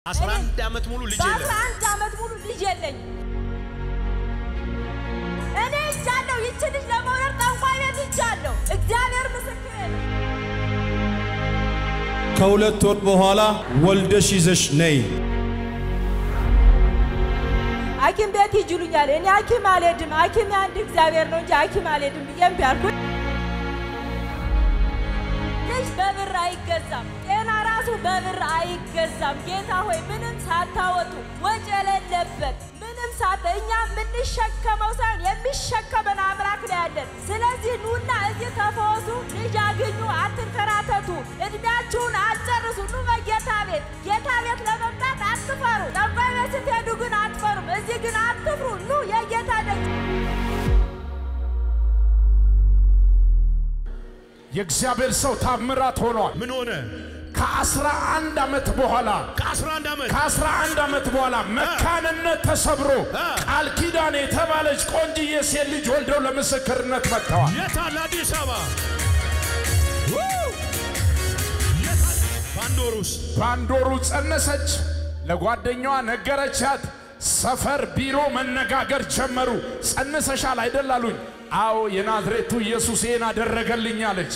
11 ዓመት ሙሉ ልጅ የለም 11 ዓመት ሙሉ ልጅ የለኝ እኔ ጃለው ይችልሽ ለማውረድ ጠንቋይ ቤት ይቻለው እግዚአብሔር ምስክሬ ነው ከሁለት ወር በኋላ ወልደሽ ይዘሽ ነይ አኪም ቤት ይጁሉኛል እኔ አኪም አልሄድም አኪም አንድ እግዚአብሔር ነው እንጂ አኪም አልሄድም ብዬም ቢያልኩ ልጅ በብር አይገዛም ጤና ራሱ በብር አይገዛም ጌታ ሆይ ምንም ሳታወጡ ወጪ የሌለበት ምንም ሳተኛ ምንሸከመው ሳይሆን የሚሸከመን አምላክ ነው ያለን ስለዚህ ኑና እዚህ ተፈወሱ ልጅ አግኙ አትንከራተቱ እድሜያችሁን አጨርሱ ኑ በጌታ ቤት ለመምጣት አትፈሩ ጠንቋይ ቤት ስትሄዱ ግን አትፈሩም እዚህ ግን አትፍሩ ኑ የጌታ ደጅ የእግዚአብሔር ሰው ታምራት ሆኗል ምን ሆነ ከ11 ዓመት በኋላ ከ11 ዓመት በኋላ መካንነት ተሰብሮ ቃል ኪዳን የተባለች ቆንጂዬ ሴት ልጅ ወልደው ለምስክርነት መጥተዋል የታለ አዲስ አበባ ባንዶሩ ጸነሰች ለጓደኛዋ ነገረቻት ሰፈር ቢሮ መነጋገር ጀመሩ ጸነሰሻል አይደላሉኝ አዎ የናዝሬቱ ኢየሱስ ይሄን አደረገልኝ አለች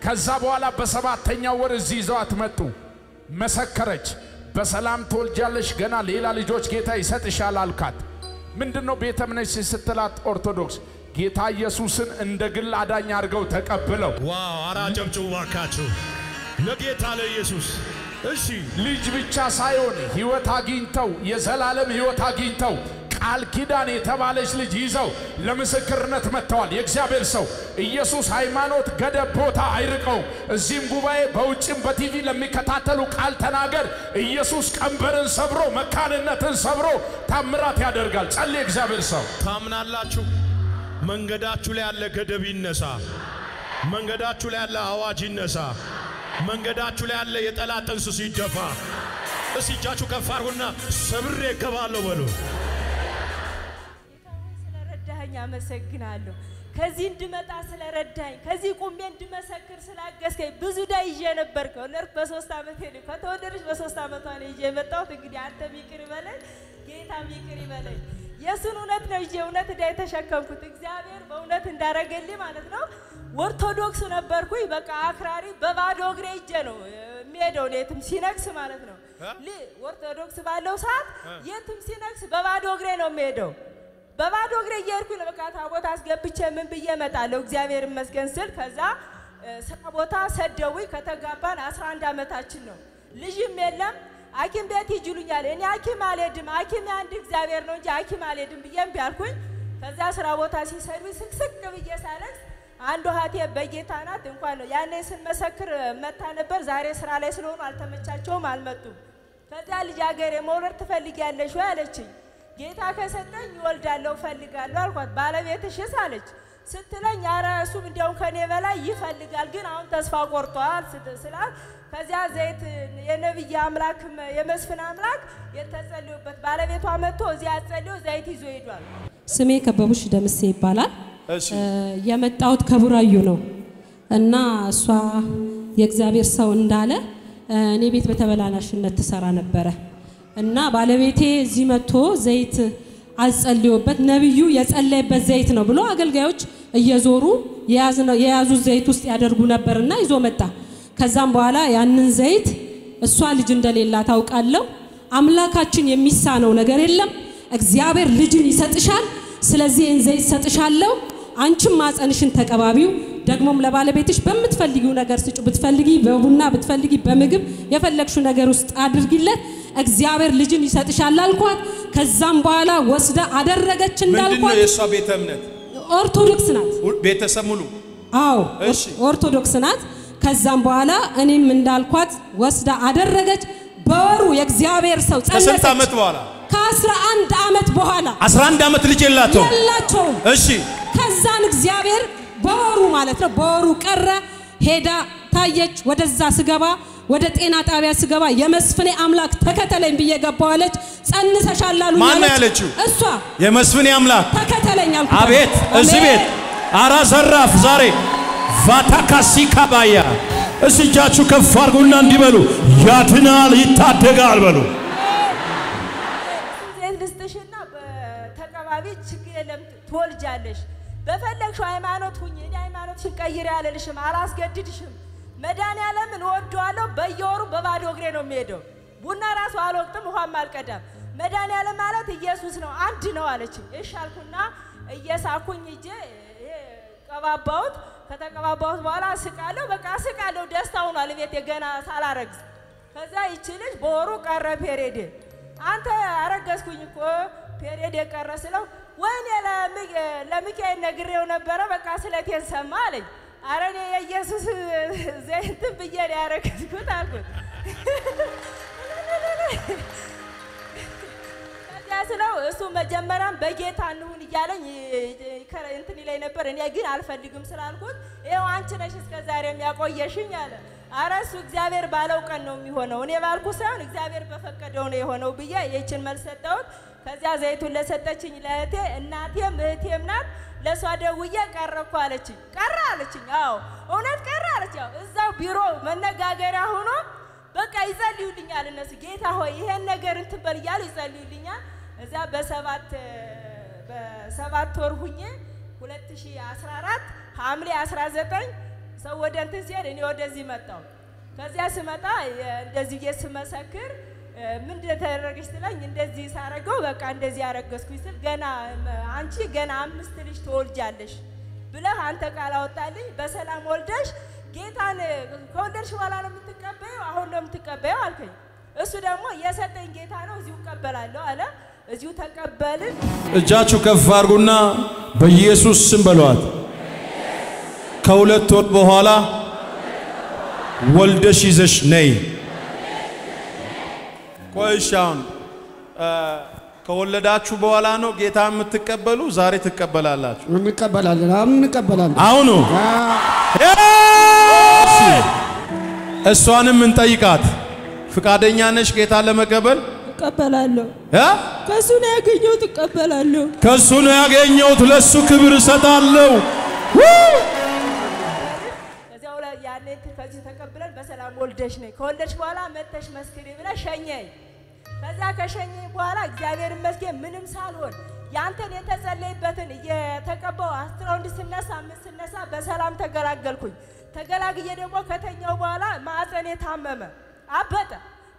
ከዛ በኋላ በሰባተኛው ወር እዚህ ይዘዋት መጡ መሰከረች በሰላም ተወልጃለሽ ገና ሌላ ልጆች ጌታ ይሰጥሻል አልካት ምንድነው ቤተ እምነት ስትላት ኦርቶዶክስ ጌታ ኢየሱስን እንደ ግል አዳኝ አድርገው ተቀበለው ዋው አራጨብጭቡ ባካችሁ ለጌታ ለኢየሱስ እሺ ልጅ ብቻ ሳይሆን ሕይወት አግኝተው የዘላለም ሕይወት አግኝተው ቃል ኪዳን የተባለች ልጅ ይዘው ለምስክርነት መጥተዋል የእግዚአብሔር ሰው ኢየሱስ ሃይማኖት ገደብ ቦታ አይርቀው እዚህም ጉባኤ በውጭም በቲቪ ለሚከታተሉ ቃል ተናገር ኢየሱስ ቀንበርን ሰብሮ መካንነትን ሰብሮ ታምራት ያደርጋል ጸልይ እግዚአብሔር ሰው ታምናላችሁ መንገዳችሁ ላይ ያለ ገደብ ይነሳ መንገዳችሁ ላይ ያለ አዋጅ ይነሳ መንገዳችሁ ላይ ያለ የጠላት ጥንስስ ይደፋ እስቲ እጃችሁ ከፍ አድርጉና ሰብሬ እገባለሁ በሉ ስለረዳኸኝ አመሰግናለሁ ከዚህ እንድመጣ ስለረዳኝ ከዚህ ቁሜ እንድመሰክር ስላገዝከኝ ብዙ ዳይ ይዤ ነበርኩ ነርክ በ3 ዓመቴ ነው ከተወለደች በ3 ዓመቷ ነው ይዤ መጣሁት እንግዲህ አንተ ሚቅር ይበለኝ ጌታ ሚቅር ይበለኝ የሱን እውነት ነው ይዤ እውነት ዳይ ተሸከምኩት እግዚአብሔር በእውነት እንዳረገልኝ ማለት ነው ኦርቶዶክስ ነበርኩኝ በቃ አክራሪ በባዶ እግሬ ይዤ ነው የሚሄደው የትም ሲነክስ ማለት ነው ኦርቶዶክስ ባለው ሰዓት የትም ሲነክስ በባዶ እግሬ ነው የሚሄደው በባዶ እግሬ እየሄድኩ ነው በቃ ታቦት አስገብቼ ምን ብዬ እመጣለሁ እግዚአብሔር ይመስገን ስል ከዛ ስራ ቦታ ሰደውኝ ከተጋባን 11 ዓመታችን ነው ልጅም የለም አኪም ቤት ይጁሉኛል እኔ አኪም አልሄድም አኪም አንድ እግዚአብሔር ነው እንጂ አኪም አልሄድም ብዬም ቢያልኩኝ ከዛ ስራ ቦታ ሲሰዱኝ ስቅስቅ ብዬ ሳለቅስ አንዱ ሀቴ በጌታ ናት እንኳን ነው ያኔ ስንመሰክር መታ ነበር ዛሬ ስራ ላይ ስለሆኑ አልተመቻቸውም አልመጡም ከዛ ልጅ አገሬ መውለድ ትፈልጊያለሽ ወይ አለችኝ ጌታ ከሰጠኝ ይወልዳለሁ ፈልጋለሁ አልኳት ባለቤትሽስ አለች ስትለኝ ኧረ እሱም እንደው ከኔ በላይ ይፈልጋል ግን አሁን ተስፋ ቆርጧል ስላት ከዚያ ዘይት የነብይ አምላክ የመስፍን አምላክ የተጸልዩበት ባለቤቷ መጥቶ እዚያ ጸልዮ ዘይት ይዞ ሄዷል ስሜ ከበቡሽ ደምሴ ይባላል የመጣሁት ከቡራዩ ነው እና እሷ የእግዚአብሔር ሰው እንዳለ እኔ ቤት በተበላናሽነት ተሰራ ነበር እና ባለቤቴ እዚህ መጥቶ ዘይት አጸልዮበት ነብዩ የጸለየበት ዘይት ነው ብሎ አገልጋዮች እየዞሩ የያዙ ዘይት ውስጥ ያደርጉ ነበርና ይዞ መጣ ከዛም በኋላ ያንን ዘይት እሷ ልጅ እንደሌላ ታውቃለሁ አምላካችን የሚሳነው ነገር የለም እግዚአብሔር ልጅን ይሰጥሻል ስለዚህ ይህን ዘይት ሰጥሻለሁ አንቺም ማጸንሽን ተቀባቢው ደግሞም ለባለቤትሽ በምትፈልጊው ነገር ስጩ ብትፈልጊ በቡና ብትፈልጊ በምግብ የፈለግሽው ነገር ውስጥ አድርጊለት እግዚአብሔር ልጅን ይሰጥሻል አልኳት ከዛም በኋላ ወስዳ አደረገች እንዳልኳት ምንድነው የሷ ቤተ እምነት ኦርቶዶክስ ናት ቤተሰብ ሙሉ አዎ ኦርቶዶክስ ናት ከዛም በኋላ እኔም እንዳልኳት ወስዳ አደረገች በወሩ የእግዚአብሔር ሰው ጸለየ ከስንት ዓመት በኋላ ከ11 ዓመት በኋላ 11 ዓመት ልጅ የላቸው እሺ ከዛን እግዚአብሔር በወሩ ማለት ነው በወሩ ቀረ ሄዳ ታየች ወደዛ ስገባ ወደ ጤና ጣቢያ ስገባ የመስፍኔ አምላክ ተከተለኝ ብዬ ገባዋለች ጸንሰሻል አሉኝ ማን ያለችው እሷ የመስፍኔ አምላክ ተከተለኝ አልኩ አቤት እዚህ ቤት አራ ዘራፍ ዛሬ ቫታካሲካባያ እስጃችሁ ከፍ አድርጉና እንዲበሉ ያድናል ይታደጋል በሉ ትወልጃለሽ በፈለግሽው ሃይማኖት ሁኚ እኔ ሃይማኖትሽን ቀይሪ አልልሽም አላስገድድሽም መድኃኒዓለምን እወደዋለሁ በየወሩ በባዶ እግሬ ነው የምሄደው ቡና ራሱ አልወቅጥም ውሃም አልቀዳም መድኃኒዓለም ማለት ኢየሱስ ነው አንድ ነው አለችኝ እሺ አልኩና እየሳኩኝ እጄ ቀባባውት ከተቀባባውት በኋላ ስቃለሁ በቃ ስቃለሁ ደስታው ነው አለቤት የገና ሳላረግዝ ከዛ ይችልሽ በወሩ ቀረ ፔሬድ አንተ አረገዝኩኝ እኮ ፔሬድ የቀረስለው ወይኔ ለሚካኤል ነግሬው ነበር በቃ ስለቴን ሰማ አለኝ አረኔ የኢየሱስ ዘይት ብዬ ያረገዝኩት አልኩት ያስለው እሱ መጀመሪያም በጌታ እንሁን ይያለኝ እንትን ይለኝ ነበር እኔ ግን አልፈልግም ስላልኩት ይሄው አንቺ ነሽ እስከ ዛሬ የሚያቆየሽኝ አለ አራሱ እግዚአብሔር ባለው ቀን ነው የሚሆነው እኔ ባልኩ ሳይሆን እግዚአብሔር በፈቀደው ነው የሆነው ብዬ የችን መልስ ሰጠሁት ከዚያ ዘይቱን ለሰጠችኝ ለእህቴ እናቴም እህቴም ናት ለሷ ደውዬ ቀረኩ አለችኝ ቀረ አለችኝ አዎ እውነት ቀረ አለች ያው እዛው ቢሮ መነጋገሪያ ሆኖ በቃ ይጸልዩልኛል እነሱ ጌታ ሆይ ይሄን ነገር እንትን በል ይያሉ ይጸልዩልኛል እዛ በሰባት ወር ሁኜ 2014 ሐምሌ 19 ሰው ወደ እንትን ሲሄድ እኔ ወደዚህ መጣሁ ከዚያ ስመጣ እንደዚህ የስመሰክር ምን እንደተደረገሽ ትለኝ እንደዚህ ሳረገው በቃ እንደዚህ ያረገዝኩኝ ስል ገና አንቺ ገና 5 ልጅ ትወልጃለሽ ብለህ አንተ ቃል አወጣልኝ በሰላም ወልደሽ ጌታን ከወለድሽ በኋላ ነው የምትቀበየው አሁን ነው የምትቀበየው አልከኝ እሱ ደግሞ የሰጠኝ ጌታ ነው እዚሁ እቀበላለሁ አለ እዚሁ ተቀበልን እጃችሁ ከፍ አድርጉና በኢየሱስ ስም በሏት ከሁለት ወር በኋላ ወልደሽ ይዘሽ ነይ ቆይሻውን ከወለዳችሁ በኋላ ነው ጌታ የምትቀበሉ ዛሬ ትቀበላላችሁ እንቀበላለን አሁን እሷንም እንጠይቃት ፍቃደኛ ነሽ ጌታ ለመቀበል እቀበላለሁ ከሱ ነው ያገኘሁት እቀበላለሁ ከሱ ነው ያገኘሁት ለሱ ክብር እሰጣለሁ ከዚያው ላይ ያኔ ከዚህ ተቀበለን በሰላም ወልደሽ ነይ ከወለድሽ በኋላ መተሽ መስክሪ ብለሽ ሸኘኝ ከዛ ከሸኘኝ በኋላ እግዚአብሔር ይመስገን ምንም ሳልሆን ያንተን የተጸለይበትን የተቀባው አስትራውንድ ስነሳ ስነሳ በሰላም ተገላገልኩኝ ተገላግዬ ደግሞ ከተኛው በኋላ ማዕፀኔ ታመመ አበጠ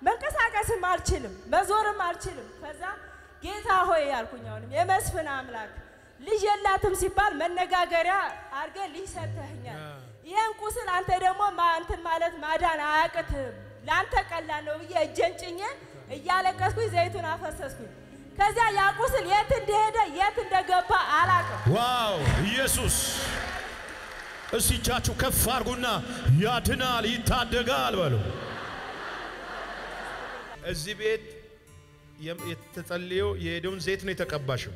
መንቀሳቀስም አልችልም መዞርም አልችልም ከዛ ጌታ ሆይ ያልኩኝ አሁንም የመስፍን አምላክ ልጅ የላትም ሲባል መነጋገሪያ አርገ ልጅ ሰተህኛል ይሄን ቁስል አንተ ደግሞ እንትን ማለት ማዳን አያቅትም ላንተ ቀላል ነው ብዬ እጄን ጭኜ እያለቀስኩኝ ዘይቱን አፈሰስኩኝ ከዛ ያ ቁስል የት እንደሄደ የት እንደገባ አላቅም ዋው ኢየሱስ እሲቻችሁ ከፍ አርጉና ያድናል ይታደጋል በሉ እዚህ ቤት የተጸለየው የሄደውን ዘይት ነው የተቀባሽው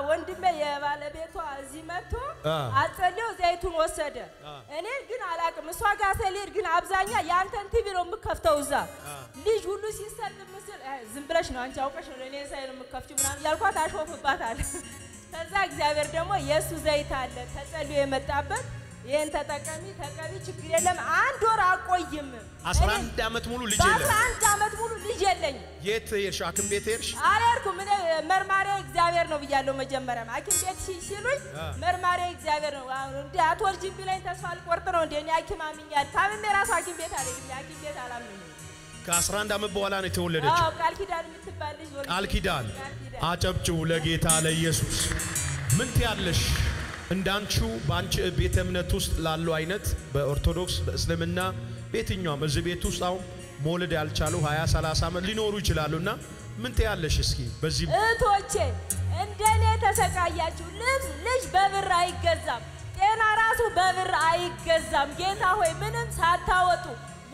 ወንድሜ የባለቤቷ እዚህ መጥቶ አጸልዮ ዘይቱን ወሰደ እኔ ግን አላቅም እሷ ጋር ሰሊድ ግን አብዛኛ ያንተን ቲቪ ነው የምከፍተው እዛ ልጅ ሁሉ ሲሰጥ ምስል ዝም ብለሽ ነው አንቺ አውቀሽ ነው እኔ ሳይል የምከፍቺው ምናምን ያልኳት አሾፍባታል ከዛ እግዚአብሔር ደግሞ የሱ ዘይት አለ ተጸልዮ የመጣበት ይሄን ተጠቀሚ ተቀቢ ችግር የለም አንድ ወር አቆይም 11 አመት ሙሉ ልጅ የለም 11 አመት ሙሉ ልጅ የለኝ የት ሄርሽ አክም ቤት ሄርሽ አላልኩም እኔ መርማሪ እግዚአብሔር ነው ብያለሁ መጀመሪያ አክም ቤት ሲሉኝ መርማሪ እግዚአብሔር ነው እንዴ አትወልጂም ቢለኝ ተስፋ አልቆርጥ ነው እንዴ እኔ አክም አምኛል ታምሜ ራሱ አክም ቤት አልሄድም አክም ቤት አላምንም ከ11 አመት በኋላ ነው የተወለደችው ቃል ኪዳን የምትባል ልጅ ወልድ ቃል ኪዳን አጨብጭቡ ለጌታ ለኢየሱስ ምን ትያለሽ እንዳንቺው ባንቺ ቤተ እምነት ውስጥ ላሉ አይነት በኦርቶዶክስ በእስልምና በየትኛውም እዚህ ቤት ውስጥ አሁን መውለድ ያልቻሉ 20 30 አመት ሊኖሩ ይችላሉና ምን ትያለሽ እስኪ በዚህ እህቶቼ እንደኔ ተሰቃያችሁ ልጅ በብር አይገዛም ጤና ራሱ በብር አይገዛም ጌታ ሆይ ምንም ሳታወጡ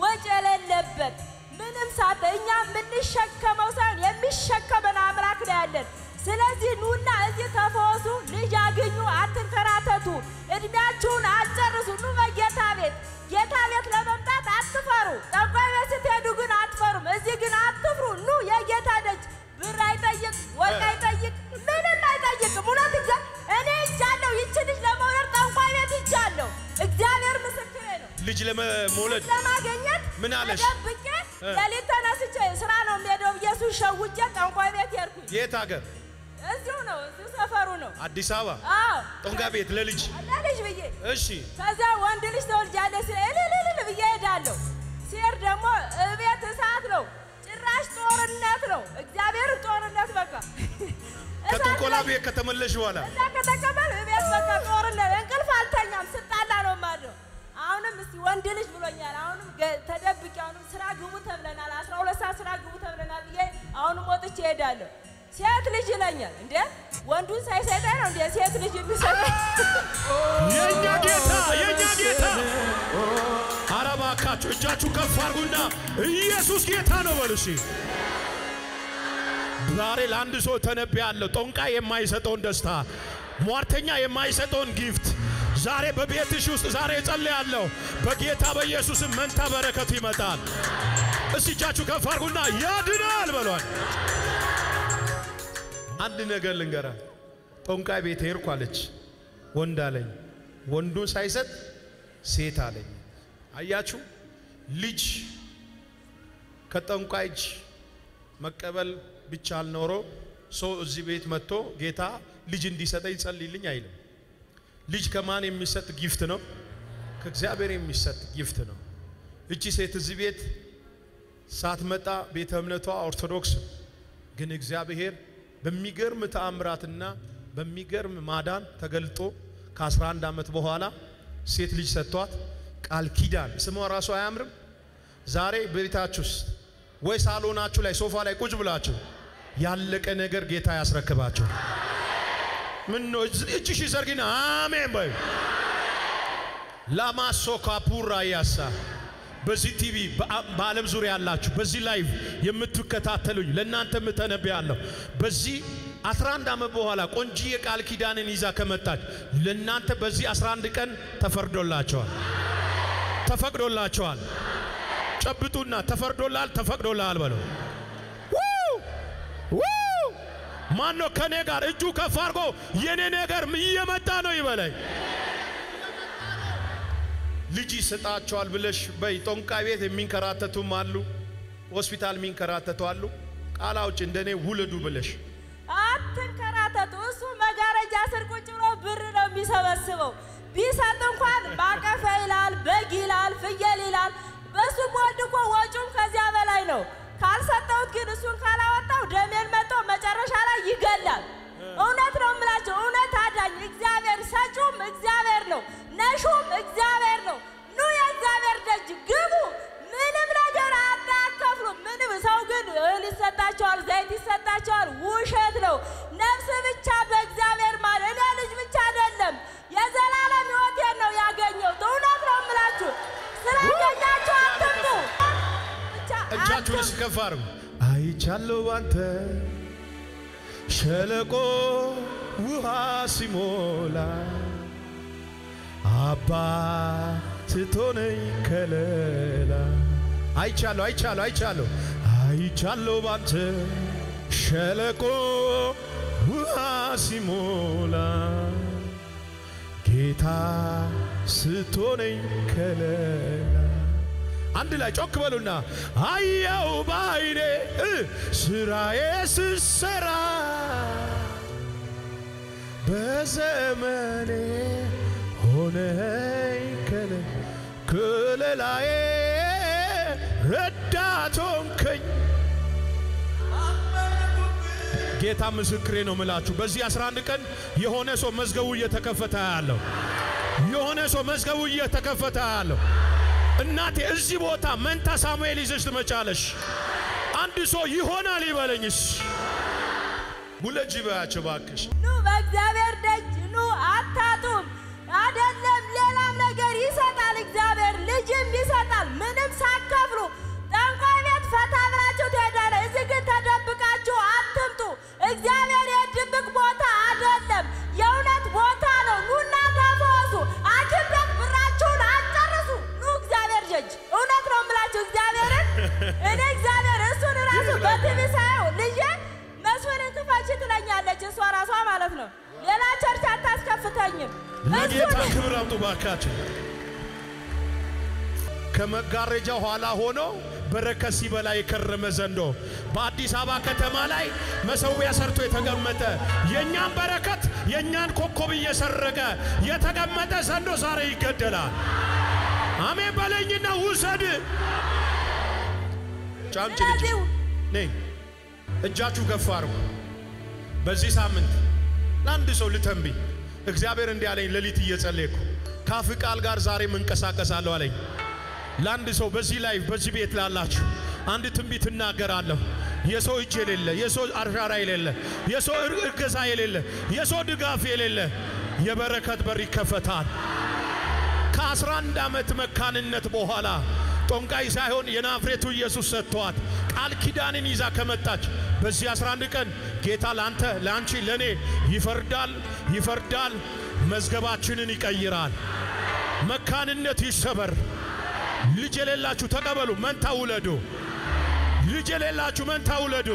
ወጪ የሌለበት ምንም ሳተኛ ምንሸከመው ሳይሆን የሚሸከመን አምላክ ነው ያለን ስለዚህ ኑና እዚህ ተፈወሱ ልጅ አግኙ አትንከራተቱ እድሜያችሁን አጨርሱ ኑ በጌታ ቤት ለመምጣት አትፈሩ ጠንቋይ ቤት ስትሄዱ ግን አትፈሩም እዚህ ግን አትፍሩ ኑ የጌታ ደጅ ብር አይጠይቅ ወርቅ አይጠይቅ ምንም አይጠይቅም እውነት እኔ ይቻለሁ ይች ልጅ ለመውለድ ጠንቋይ ቤት ይቻለሁ እግዚአብሔር ምስክሬ ነው ልጅ ለመውለድ ለማግኘት ምን አለሽ ለሊት ተነስቼ ስራ ነው የምሄደው ኢየሱስ ሸውጄ ጠንቋይ ቤት ሄድኩኝ የት ሀገር እዚሁ ነው እዚሁ ሰፈሩ ነው አዲስ አበባ አዎ ጦንጋ ቤት ለልጅ ብዬ እሺ ከዛ ወንድ ልጅ ተወልጃለሽ እልልልል ብዬ ሄዳለሁ ሲሄድ ደግሞ እቤት እሳት ነው ጭራሽ ጦርነት ነው እግዚአብሔር ጦርነት በቃ ከጥንቆላ ቤት ከተመለሽ በኋላ እዛ ከተቀበል እቤት በቃ ጦርነት እንቅልፍ አልተኛም ስጣላ ነው ማለት አሁንም እስቲ ወንድ ልጅ ብሎኛል አሁንም ተደብቂ አሁንም ስራ ግቡ ተብለናል 12 ሰዓት ስራ ግቡ ተብለናል ብዬ አሁንም ወጥቼ ሄዳለሁ ሴት ልጅ ይለኛል እንዴ ወንዱን ሳይሰጠኝ ነው እንዴ ሴት ልጅ የሚሰጠኝ የኛ ጌታ አረባካችሁ እጃችሁ ከፍ አድርጉና ኢየሱስ ጌታ ነው በሉሲ ዛሬ ለአንድ ሰው ተነብያለሁ ጦንቃ የማይሰጠውን ደስታ ሟርተኛ የማይሰጠውን ጊፍት ዛሬ በቤትሽ ውስጥ ዛሬ ጸልያለሁ በጌታ በኢየሱስም መንታ በረከት ይመጣል እስቲ እጃችሁ ከፍ አድርጉና ያድናል በሏል አንድ ነገር ልንገራ ጦንቃ ቤት ሄድኩ አለች ወንድ አለኝ ወንዱን ሳይሰጥ ሴት አለኝ አያችሁ ልጅ ከጦንቃይ እጅ መቀበል ብቻ አልኖሮ ሰው እዚህ ቤት መጥቶ ጌታ ልጅ እንዲሰጠኝ ጸልይልኝ አይልም ልጅ ከማን የሚሰጥ ጊፍት ነው ከእግዚአብሔር የሚሰጥ ጊፍት ነው እቺ ሴት እዚህ ቤት ሳትመጣ ቤተ እምነቷ ኦርቶዶክስ ግን እግዚአብሔር በሚገርም ተአምራትና በሚገርም ማዳን ተገልጦ ከ11 ዓመት በኋላ ሴት ልጅ ሰጥቷት ቃል ኪዳን ስሟ ራሱ አያምርም ዛሬ በቤታችሁስ ወይ ሳሎናችሁ ላይ ሶፋ ላይ ቁጭ ብላችሁ ያለቀ ነገር ጌታ ያስረክባችሁ ምን ነው እቺሽ ዘርጊና አሜን በይ ላማሶካ ፑራ ያሳ በዚህ ቲቪ በዓለም ዙሪያ ያላችሁ በዚህ ላይቭ የምትከታተሉኝ ለእናንተ ምተነብያለሁ በዚህ 11 ዓመት በኋላ ቆንጂ የቃል ኪዳንን ይዛ ከመጣች ለእናንተ በዚህ 11 ቀን ተፈቅዶላቸዋል ጨብጡና ተፈቅዶላል በለው ማን ነው ከኔ ጋር እጁ ከፍ አድርጎ የኔ ነገር እየመጣ ነው ይበለኝ ልጅ ይሰጣቸዋል ብለሽ በይ ጦንቃይ ቤት የሚንከራተቱም አሉ ሆስፒታል የሚንከራተቱ አሉ ቃል አውጭ እንደኔ ውለዱ ብለሽ አትንከራተቱ እሱ መጋረጃ ስር ቁጭ ብሎ ብር ነው የሚሰበስበው ቢሰጥ እንኳን ባቀፈ ይላል በግ ይላል ፍየል ይላል በሱ ወልድ እኮ ወጪውም ከዚያ በላይ ነው ካልሰጠውት ግን እሱን ካላወጣው ደሜን መጥቶ መጨረሻ ላይ ይገላል እውነት ነው የምላችሁ እውነት አዳኝ እግዚአብሔር ሰጪውም እግዚአብሔር ነው ነሹም እግዚአብሔር ነው ኑ የእግዚአብሔር ደጅ ግቡ ምንም ነገር አታከፍሉ ምንም ሰው ግን እህል ይሰጣቸዋል ዘይት ይሰጣቸዋል ውሸት ነው ነፍስ ብቻ በእግዚአብሔር ማለት እኔ ልጅ ብቻ አይደለም የዘላለም ሕይወቴን ነው ያገኘው እውነት ነው የምላችሁ ስላገኛችሁ አትምጡ እጃችሁን እስከፍ አድርጉ አይቻለሁ አንተ ሸለቆ ውሃ ሲሞላ አባ ስትሆነኝ ከለላ አይቻለሁ ባንተ ሸለቆ ውሃ ሲሞላ ጌታ ስትሆነኝ ከለላ አንድ ላይ ጮክ በሉና አየው ባይኔ ስራዬ ስሰራ በዘመኔ ሆነኝ ከለላዬ ረዳት ሆንከኝ ጌታ ምስክሬ ነው ምላችሁ በዚህ 11 ቀን የሆነ ሰው መዝገቡ እየተከፈተ ያለው እናቴ እዚህ ቦታ መንታ ሳሙኤል ይዘሽ ትመጫለሽ አንድ ሰው ይሆናል ይበለኝስ ሙለጂ ባያቸው ባክሽ ኑ በእግዚአብሔር ደጅ ኑ አታጡም አይደለም ሌላም ነገር ይሰጣል እግዚአብሔር ልጅም ይሰጣል ምንም ሳከፍሉ ጠንቋይ ቤት ፈታ ብላችሁ ትሄዳለህ እዚህ ግን ተደብቃችሁ አትምጡ እግዚአብሔር የድብቅ ቦታ አይደለም የእውነት ቦታ ነው ኑና ተፈወሱ አጅብ ቤት ብራችሁን አጨርሱ ኑ እግዚአብሔር ደጅ እውነት ነው የምላችሁ እግዚአብሔርን እኔ እግዚአብሔር እሱን ራሱ በቲቪ ሳየው ልጄ መስፍንን ክፈች ትለኛለች እሷ ራሷ ማለት ነው ሌላ ቸርች አታስከፍተኝም ለጌታ ክብር አምጡ ባካችሁ ከመጋረጃ ኋላ ሆኖ በረከት ሲበላ የከረመ ዘንዶ በአዲስ አበባ ከተማ ላይ መሰዊያ ሰርቶ የተቀመጠ የኛን በረከት የኛን ኮከብ እየሰረቀ የተቀመጠ ዘንዶ ዛሬ ይገደላል። አሜን በለኝና ውሰድ። ጫምጭ ልጅ ነይ እጃችሁ ከፍ አድርጉ። በዚህ ሳምንት ለአንድ ሰው ልተንብይ እግዚአብሔር እንዲህ አለኝ። ሌሊት እየጸለይኩ ካፍ ቃል ጋር ዛሬ መንቀሳቀሳለሁ አለኝ። ለአንድ ሰው በዚህ ላይ በዚህ ቤት ላላችሁ አንድ ትንቢት እናገራለሁ። የሰው እጅ የሌለ የሰው አሻራ የሌለ የሰው እገዛ የሌለ የሰው ድጋፍ የሌለ የበረከት በር ይከፈታል። ከ11 ዓመት መካንነት በኋላ ጦንቃይ ሳይሆን የናዝሬቱ ኢየሱስ ሰጥቷት ቃል ኪዳንን ይዛ ከመጣች በዚህ 11 ቀን ጌታ ላንተ ላንቺ ለኔ ይፈርዳል። መዝገባችንን ይቀይራል። መካንነት ይሰበር። ልጅ የሌላችሁ ተቀበሉ፣ መንታ ውለዱ። ልጅ የሌላችሁ መንታ ውለዱ።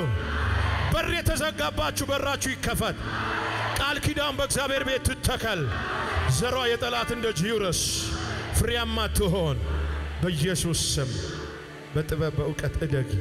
በር የተዘጋባችሁ በራችሁ ይከፈት። ቃል ኪዳን በእግዚአብሔር ቤት ትተከል። ዘሯ የጠላት እንደ ጂውረስ ፍሬያማ ትሆን በኢየሱስ ስም። በጥበብ በእውቀት እደጊ።